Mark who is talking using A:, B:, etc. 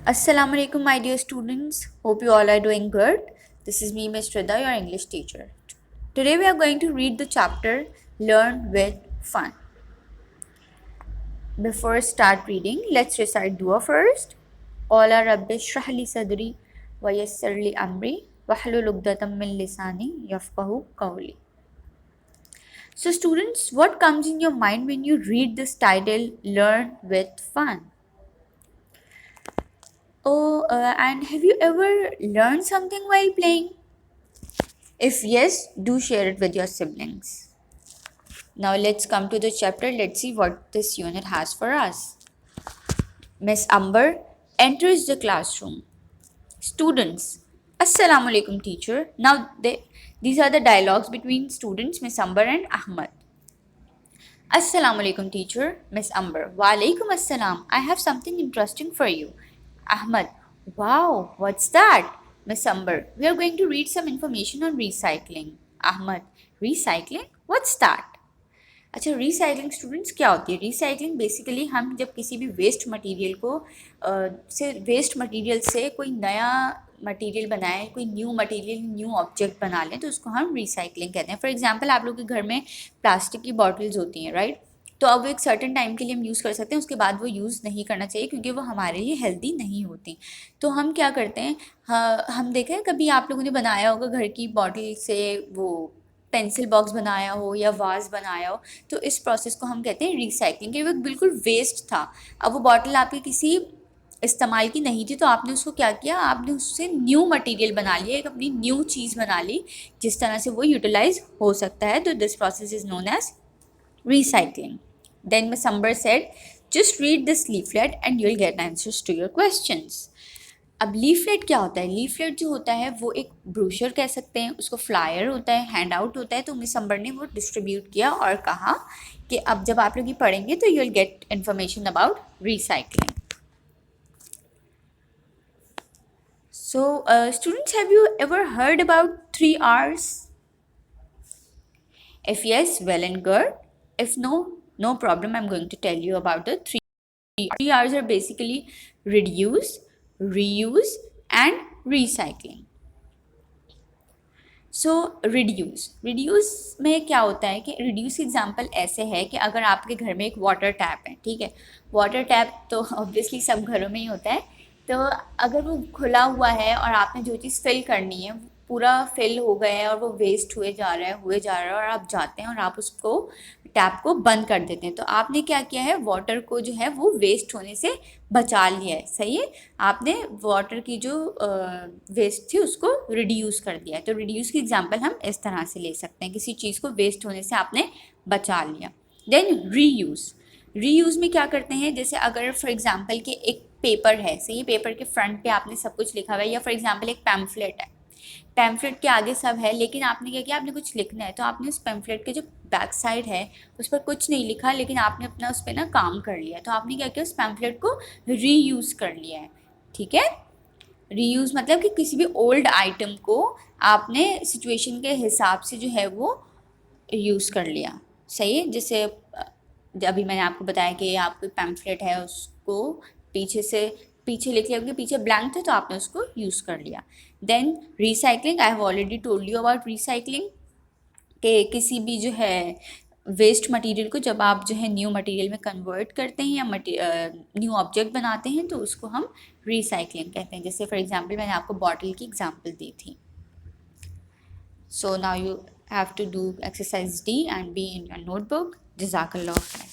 A: Assalamu alaikum, my dear students. Hope you all are doing good. This is me, Ms. Rida, your English teacher. Today we are going to read the chapter Learn with Fun. Before start reading, let's recite dua first. Qala rabbi shrah li sadri wa yassir li amri wahlul 'uqdatam min lisani yafqahu qawli. So students, what comes in your mind when you read this title Learn with Fun? Oh, and have you ever learned something while playing? If yes, do share it with your siblings. Now let's come to the chapter. Let's see what this unit has for us. Miss Amber enters the classroom. Students, Assalamu alaikum teacher. Now these are the dialogues between students Miss Amber and Ahmad. Assalamu alaikum teacher. Miss Amber. Wa alaikum assalam. I have something interesting for you. Ahmad. Wow, what's that? Miss Amber. We are going to read some information on recycling. Ahmad. Recycling? What's that? अच्छा, recycling students क्या होती है? Recycling basically हम जब किसी भी waste material को waste material से कोई नया मटेरियल बनाएं, कोई न्यू मटेरियल न्यू ऑब्जेक्ट बना लें, तो उसको हम रिसाइकलिंग कहते हैं. फॉर एग्जांपल, आप लोग के घर में प्लास्टिक की बॉटल्स होती हैं, राइट? तो अब एक सर्टेन टाइम के लिए हम यूज़ कर सकते हैं, उसके बाद वो यूज़ नहीं करना चाहिए क्योंकि वो हमारे लिए हेल्दी नहीं होती. तो हम क्या करते हैं, हम देखें कभी आप लोगों ने बनाया होगा घर की बॉटल से वो पेंसिल बॉक्स बनाया हो या वाज बनाया हो, तो इस प्रोसेस को हम कहते हैं रिसाइकलिंग. कि वो बिल्कुल वेस्ट था, अब वो बॉटल आपकी किसी इस्तेमाल की नहीं थी, तो आपने उसको क्या किया, आपने उससे न्यू मटेरियल बना लिया, एक अपनी न्यू चीज़ बना ली जिस तरह से वो यूटिलाइज हो सकता है. तो this process is known as recycling. Then Miss Amber said, just read this leaflet and you'll get answers to your questions. अब लीफलेट क्या होता है? लीफलेट जो होता है वो एक ब्रोशर कह सकते हैं, उसको फ्लायर होता है, हैंड आउट होता है. तो मिस अंबर ने वो डिस्ट्रीब्यूट किया और कहा कि अब जब आप लोग ये पढ़ेंगे तो you will get information about recycling. So students, have you ever heard about 3 R's? If yes, well and good. If no problem. I'm going to tell you about the 3 R's are basically reduce, reuse and recycling. So reduce में क्या होता है कि reduce example ऐसे है कि अगर आपके घर में एक वाटर टैप है, ठीक है, वाटर टैप तो ऑब्वियसली सब घरों में ही होता है. तो अगर वो खुला हुआ है और आपने जो चीज़ फिल करनी है पूरा फिल हो गया है और वो वेस्ट हुए जा रहा है और आप जाते हैं और आप उसको टैप को बंद कर देते हैं, तो आपने क्या किया है, वाटर को जो है वो वेस्ट होने से बचा लिया है. सही है, आपने वाटर की जो वेस्ट थी उसको रिड्यूस कर दिया है. तो रिड्यूस की एग्जांपल हम इस तरह से ले सकते हैं, किसी चीज़ को वेस्ट होने से आपने बचा लिया. देन रीयूज़ में क्या करते हैं, जैसे अगर फॉर एग्जांपल कि एक पेपर है, सही, पेपर के फ्रंट पे आपने सब कुछ लिखा हुआ है, या फॉर एग्जांपल एक पैम्फलेट है, पैम्फलेट के आगे सब है, लेकिन आपने क्या किया, आपने कुछ लिखना है, तो आपने उस पैम्फलेट के जो बैक साइड है उस पर कुछ नहीं लिखा, लेकिन आपने अपना उस पर ना काम कर लिया, तो आपने क्या किया, उस पैम्फलेट को रीयूज़ कर लिया है. ठीक है, रीयूज़ मतलब कि किसी भी ओल्ड आइटम को आपने सिचुएशन के हिसाब से जो है वो यूज़ कर लिया. सही है, जैसे अभी मैंने आपको बताया कि आपको पैम्फलेट है, उसको पीछे लिख लिया, पीछे ब्लैंक था तो आपने उसको यूज़ कर लिया. Then recycling, I have already told you about recycling, कि किसी भी जो है वेस्ट मटेरियल को जब आप जो है न्यू मटेरियल में कन्वर्ट करते हैं या न्यू ऑब्जेक्ट बनाते हैं तो उसको हम रिसाइकलिंग कहते हैं. जैसे फॉर एग्जांपल मैंने आपको बॉटल की एग्जांपल दी थी. So now you have to do exercise D and B in your notebook. Jazakallah khair.